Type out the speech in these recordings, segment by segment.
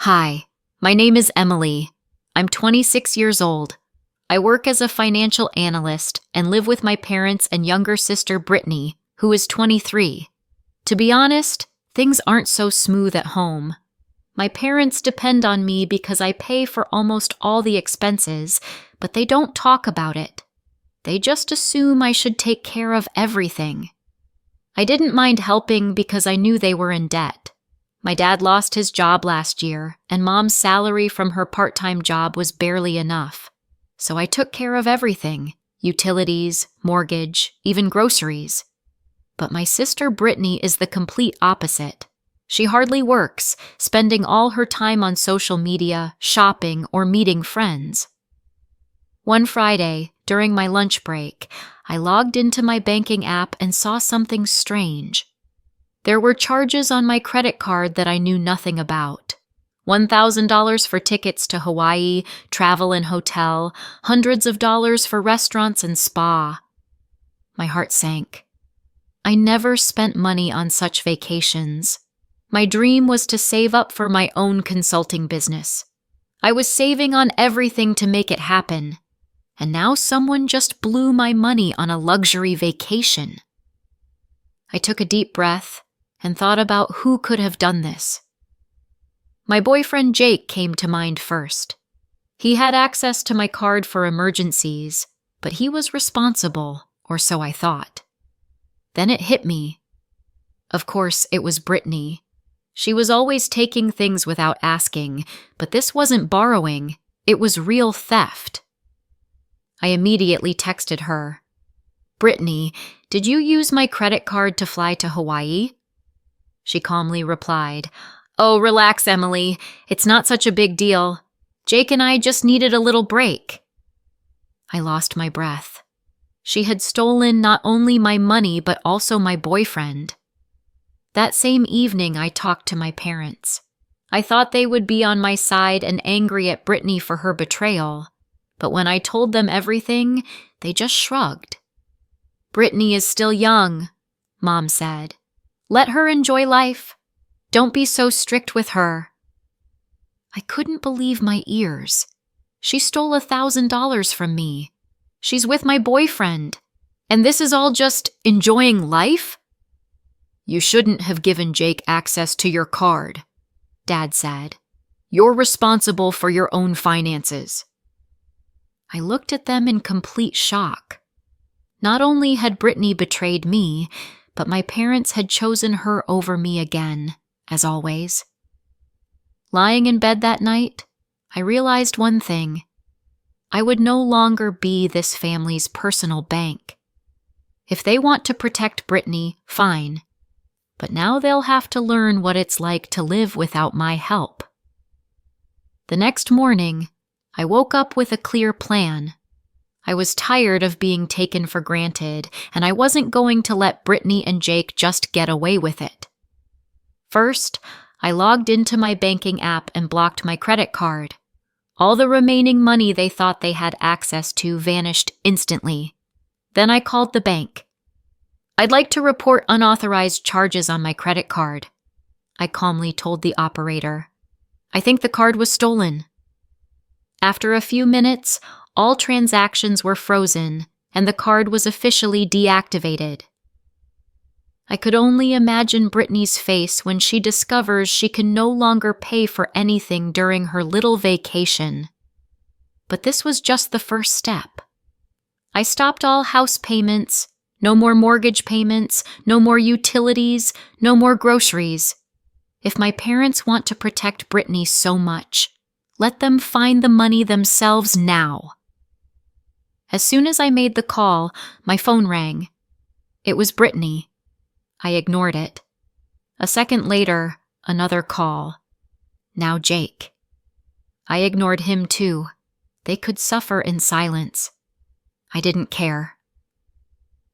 Hi, my name is Emily. I'm 26 years old. I work as a financial analyst and live with my parents and younger sister Brittany, who is 23. To be honest, things aren't so smooth at home. My parents depend on me because I pay for almost all the expenses, but they don't talk about it. They just assume I should take care of everything. I didn't mind helping because I knew they were in debt. My dad lost his job last year, and Mom's salary from her part-time job was barely enough. So I took care of everything: utilities, mortgage, even groceries. But my sister Brittany is the complete opposite. She hardly works, spending all her time on social media, shopping, or meeting friends. One Friday, during my lunch break, I logged into my banking app and saw something strange. There were charges on my credit card that I knew nothing about. $1,000 for tickets to Hawaii, travel and hotel, hundreds of dollars for restaurants and spa. My heart sank. I never spent money on such vacations. My dream was to save up for my own consulting business. I was saving on everything to make it happen. And now someone just blew my money on a luxury vacation. I took a deep breath and thought about who could have done this. My boyfriend Jake came to mind first. He had access to my card for emergencies, but he was responsible, or so I thought. Then it hit me. Of course, it was Brittany. She was always taking things without asking, but this wasn't borrowing, it was real theft. I immediately texted her. "Brittany, did you use my credit card to fly to Hawaii?" She calmly replied, "Oh, relax, Emily. It's not such a big deal. Jake and I just needed a little break." I lost my breath. She had stolen not only my money, but also my boyfriend. That same evening, I talked to my parents. I thought they would be on my side and angry at Brittany for her betrayal. But when I told them everything, they just shrugged. "Brittany is still young," Mom said. "Let her enjoy life. Don't be so strict with her." I couldn't believe my ears. She stole $1,000 from me. She's with my boyfriend. And this is all just enjoying life? "You shouldn't have given Jake access to your card," Dad said. "You're responsible for your own finances." I looked at them in complete shock. Not only had Brittany betrayed me, but my parents had chosen her over me again, as always. Lying in bed that night, I realized one thing. I would no longer be this family's personal bank. If they want to protect Brittany, fine. But now they'll have to learn what it's like to live without my help. The next morning, I woke up with a clear plan. I was tired of being taken for granted, and I wasn't going to let Brittany and Jake just get away with it. First, I logged into my banking app and blocked my credit card. All the remaining money they thought they had access to vanished instantly. Then I called the bank. "I'd like to report unauthorized charges on my credit card," I calmly told the operator. "I think the card was stolen." After a few minutes, all transactions were frozen, and the card was officially deactivated. I could only imagine Brittany's face when she discovers she can no longer pay for anything during her little vacation. But this was just the first step. I stopped all house payments, no more mortgage payments, no more utilities, no more groceries. If my parents want to protect Brittany so much, let them find the money themselves now. As soon as I made the call, my phone rang. It was Brittany. I ignored it. A second later, another call. Now Jake. I ignored him too. They could suffer in silence. I didn't care.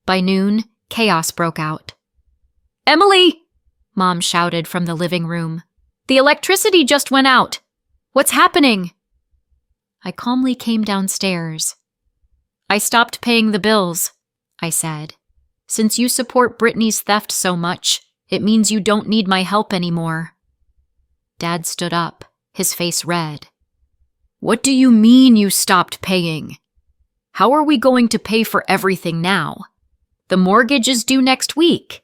By noon, chaos broke out. "Emily!" Mom shouted from the living room. "The electricity just went out! What's happening?" I calmly came downstairs. "I stopped paying the bills," I said. "Since you support Brittany's theft so much, it means you don't need my help anymore." Dad stood up, his face red. "What do you mean you stopped paying? How are we going to pay for everything now? The mortgage is due next week."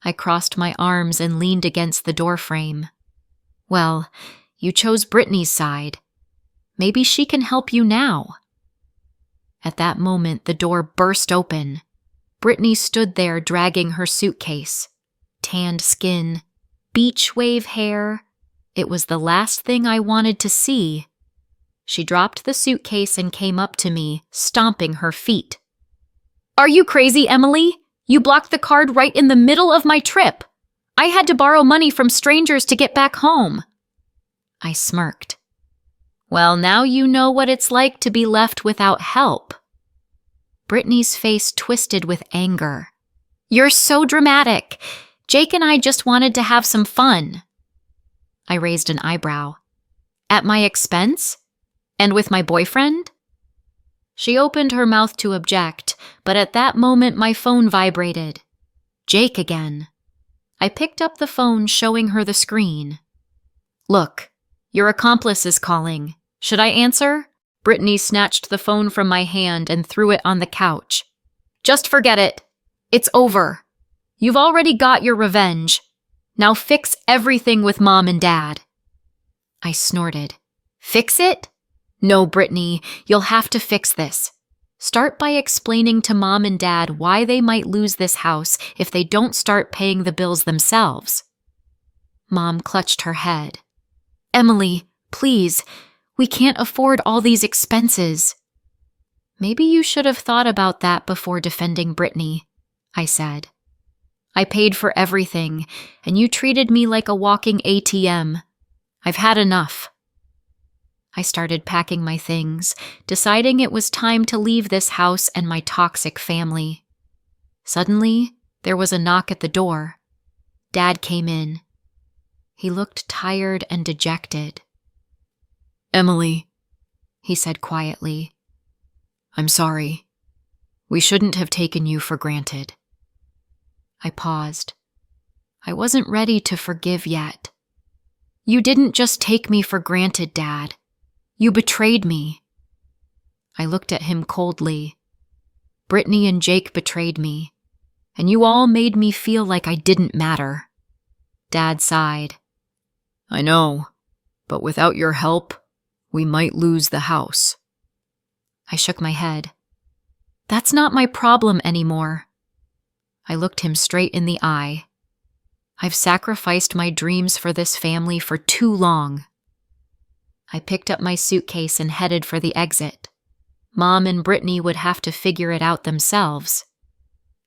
I crossed my arms and leaned against the doorframe. "Well, you chose Brittany's side. Maybe she can help you now." At that moment, the door burst open. Brittany stood there dragging her suitcase. Tanned skin, beach wave hair. It was the last thing I wanted to see. She dropped the suitcase and came up to me, stomping her feet. "Are you crazy, Emily? You blocked the card right in the middle of my trip. I had to borrow money from strangers to get back home." I smirked. "Well, now you know what it's like to be left without help." Brittany's face twisted with anger. "You're so dramatic. Jake and I just wanted to have some fun." I raised an eyebrow. "At my expense? And with my boyfriend?" She opened her mouth to object, but at that moment my phone vibrated. Jake again. I picked up the phone, showing her the screen. "Look, your accomplice is calling. Should I answer?" Brittany snatched the phone from my hand and threw it on the couch. "Just forget it. It's over. You've already got your revenge. Now fix everything with Mom and Dad." I snorted. "Fix it? No, Brittany, you'll have to fix this. Start by explaining to Mom and Dad why they might lose this house if they don't start paying the bills themselves." Mom clutched her head. "Emily, please, we can't afford all these expenses." "Maybe you should have thought about that before defending Brittany," I said. "I paid for everything, and you treated me like a walking ATM. I've had enough." I started packing my things, deciding it was time to leave this house and my toxic family. Suddenly, there was a knock at the door. Dad came in. He looked tired and dejected. "Emily," he said quietly, "I'm sorry. We shouldn't have taken you for granted." I paused. I wasn't ready to forgive yet. "You didn't just take me for granted, Dad. You betrayed me." I looked at him coldly. "Brittany and Jake betrayed me, and you all made me feel like I didn't matter." Dad sighed. "I know, but without your help, we might lose the house." I shook my head. "That's not my problem anymore." I looked him straight in the eye. "I've sacrificed my dreams for this family for too long." I picked up my suitcase and headed for the exit. Mom and Brittany would have to figure it out themselves.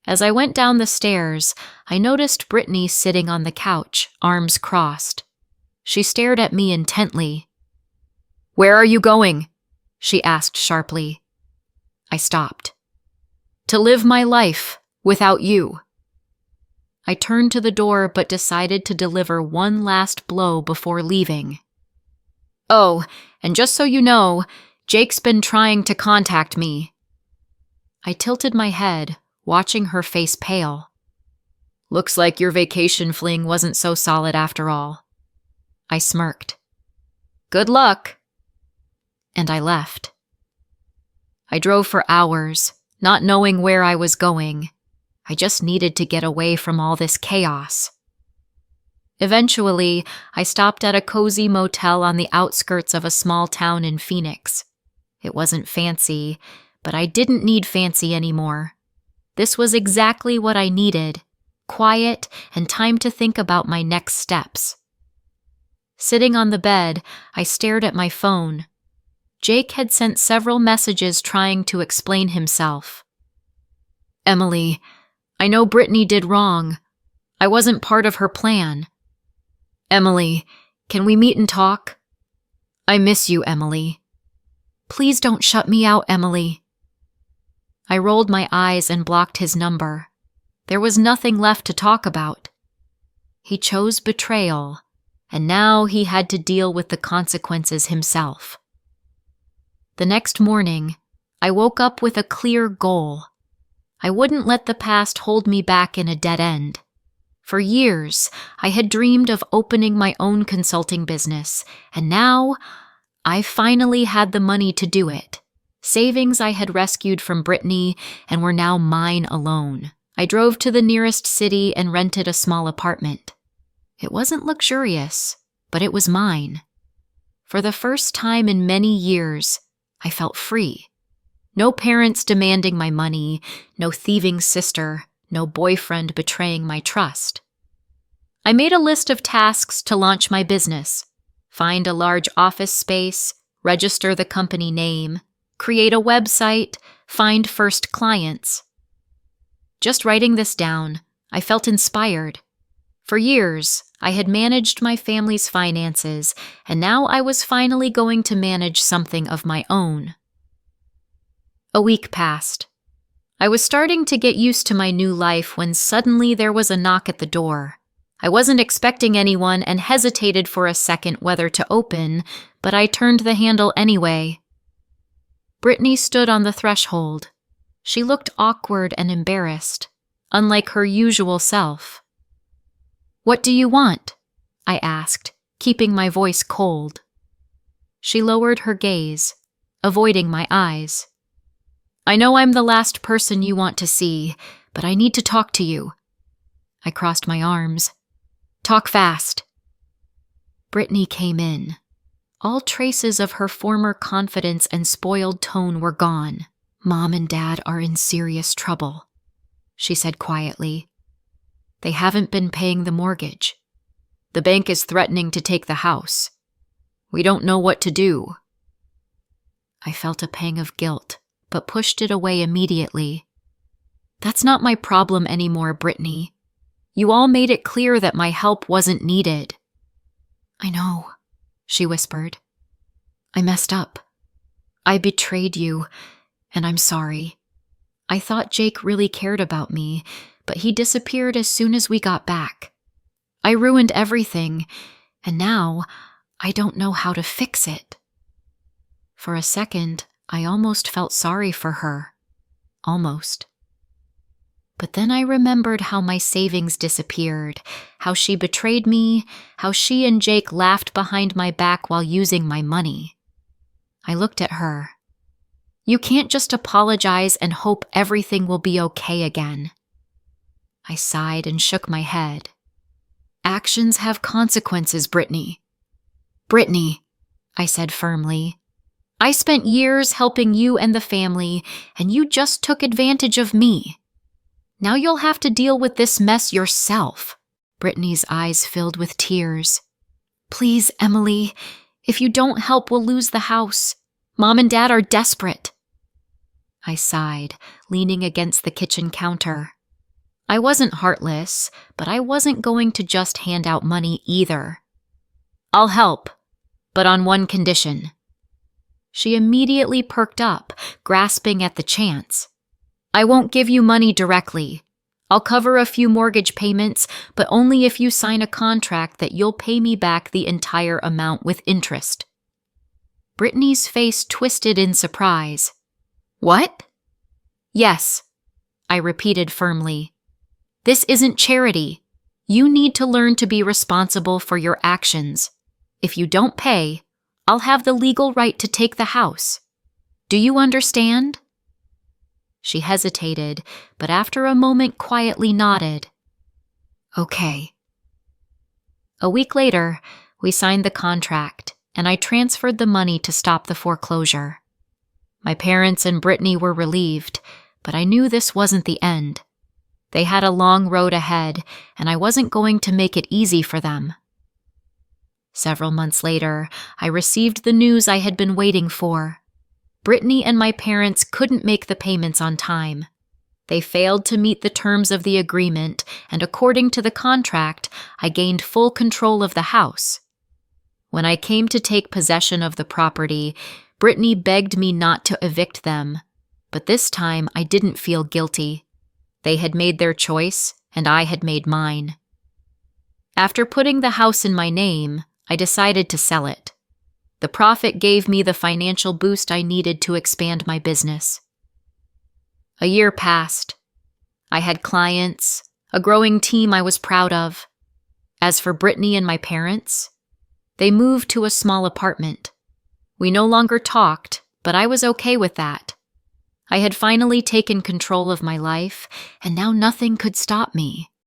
As I went down the stairs, I noticed Brittany sitting on the couch, arms crossed. She stared at me intently. "Where are you going?" she asked sharply. I stopped. "To live my life without you." I turned to the door but decided to deliver one last blow before leaving. "Oh, and just so you know, Jake's been trying to contact me." I tilted my head, watching her face pale. "Looks like your vacation fling wasn't so solid after all." I smirked. "Good luck." And I left. I drove for hours, not knowing where I was going. I just needed to get away from all this chaos. Eventually, I stopped at a cozy motel on the outskirts of a small town in Phoenix. It wasn't fancy, but I didn't need fancy anymore. This was exactly what I needed: quiet and time to think about my next steps. Sitting on the bed, I stared at my phone. Jake had sent several messages trying to explain himself. "Emily, I know Brittany did wrong. I wasn't part of her plan. Emily, can we meet and talk? I miss you, Emily. Please don't shut me out, Emily." I rolled my eyes and blocked his number. There was nothing left to talk about. He chose betrayal, and now he had to deal with the consequences himself. The next morning, I woke up with a clear goal. I wouldn't let the past hold me back in a dead end. For years, I had dreamed of opening my own consulting business, and now I finally had the money to do it. Savings I had rescued from Brittany and were now mine alone. I drove to the nearest city and rented a small apartment. It wasn't luxurious, but it was mine. For the first time in many years, I felt free. No parents demanding my money, no thieving sister, no boyfriend betraying my trust. I made a list of tasks to launch my business: find a large office space, register the company name, create a website, find first clients. Just writing this down, I felt inspired. For years, I had managed my family's finances, and now I was finally going to manage something of my own. A week passed. I was starting to get used to my new life when suddenly there was a knock at the door. I wasn't expecting anyone and hesitated for a second whether to open, but I turned the handle anyway. Brittany stood on the threshold. She looked awkward and embarrassed, unlike her usual self. "What do you want?" I asked, keeping my voice cold. She lowered her gaze, avoiding my eyes. "I know I'm the last person you want to see, but I need to talk to you." I crossed my arms. "Talk fast." Brittany came in. All traces of her former confidence and spoiled tone were gone. "Mom and Dad are in serious trouble," she said quietly. "They haven't been paying the mortgage. The bank is threatening to take the house. We don't know what to do." I felt a pang of guilt, but pushed it away immediately. "That's not my problem anymore, Brittany. You all made it clear that my help wasn't needed." "I know," she whispered. "I messed up. I betrayed you, and I'm sorry. I thought Jake really cared about me, but he disappeared as soon as we got back. I ruined everything, and now I don't know how to fix it." For a second, I almost felt sorry for her. Almost. But then I remembered how my savings disappeared, how she betrayed me, how she and Jake laughed behind my back while using my money. I looked at her. "You can't just apologize and hope everything will be okay again." I sighed and shook my head. "Actions have consequences, Brittany." "Brittany," I said firmly, "I spent years helping you and the family, and you just took advantage of me. Now you'll have to deal with this mess yourself." Brittany's eyes filled with tears. "Please, Emily, if you don't help, we'll lose the house. Mom and Dad are desperate." I sighed, leaning against the kitchen counter. I wasn't heartless, but I wasn't going to just hand out money either. "I'll help, but on one condition." She immediately perked up, grasping at the chance. "I won't give you money directly. I'll cover a few mortgage payments, but only if you sign a contract that you'll pay me back the entire amount with interest." Brittany's face twisted in surprise. "What?" "Yes," I repeated firmly. "This isn't charity. You need to learn to be responsible for your actions. If you don't pay, I'll have the legal right to take the house. Do you understand?" She hesitated, but after a moment quietly nodded. "Okay." A week later, we signed the contract, and I transferred the money to stop the foreclosure. My parents and Brittany were relieved, but I knew this wasn't the end. They had a long road ahead, and I wasn't going to make it easy for them. Several months later, I received the news I had been waiting for. Brittany and my parents couldn't make the payments on time. They failed to meet the terms of the agreement, and according to the contract, I gained full control of the house. When I came to take possession of the property, Brittany begged me not to evict them, but this time I didn't feel guilty. They had made their choice, and I had made mine. After putting the house in my name, I decided to sell it. The profit gave me the financial boost I needed to expand my business. A year passed. I had clients, a growing team I was proud of. As for Brittany and my parents, they moved to a small apartment. We no longer talked, but I was okay with that. I had finally taken control of my life, and now nothing could stop me.